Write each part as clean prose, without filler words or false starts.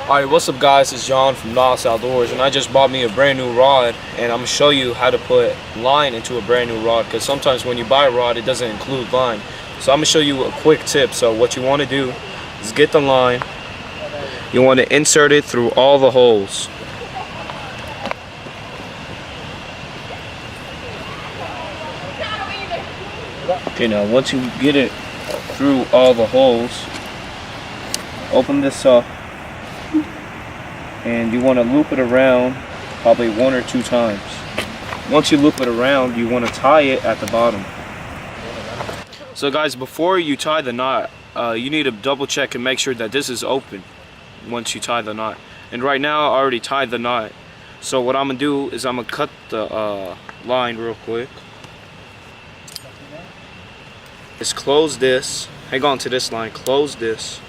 Alright, what's up guys, it's John from Nahas Outdoors, and I just bought me a brand new rod, and I'm going to show you how to put line into a brand new rod, because sometimes when you buy a rod it doesn't include line. So I'm going to show you a quick tip. So what you want to do is get the line, you want to insert it through all the holes. Okay, now once you get it through all the holes, open this up. And you want to loop it around probably 1 or 2 times. Once you loop it around, you want to tie it at the bottom. So guys, before you tie the knot, you need to double check and make sure that this is open once you tie the knot. And right now I already tied the knot. So what I'm going to do is I'm going to cut the line real quick. Just close this, hang on to this line, close this,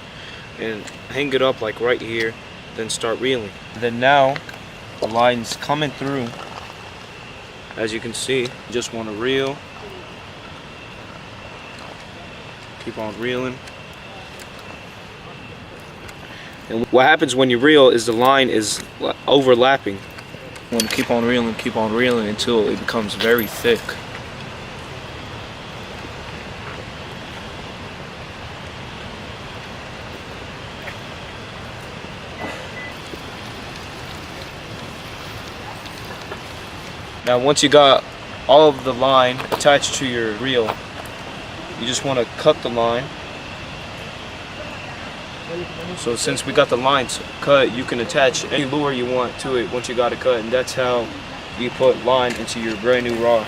and hang it up like right here. Then start reeling. Then now the line's coming through. As you can see, you just want to reel. Keep on reeling. And what happens when you reel is the line is overlapping. You want to keep on reeling until it becomes very thick. Now once you got all of the line attached to your reel, you just want to cut the line. So since we got the lines cut, you can attach any lure you want to it once you got it cut, and that's how you put line into your brand new rod.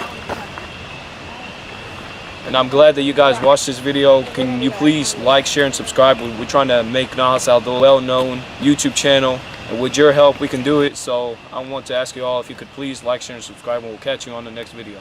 And I'm glad that you guys watched this video. Can you please like, share, and subscribe? We're trying to make Nahas Outdoors a well-known YouTube channel. And with your help, we can do it. So I want to ask you all if you could please like, share, and subscribe, and we'll catch you on the next video.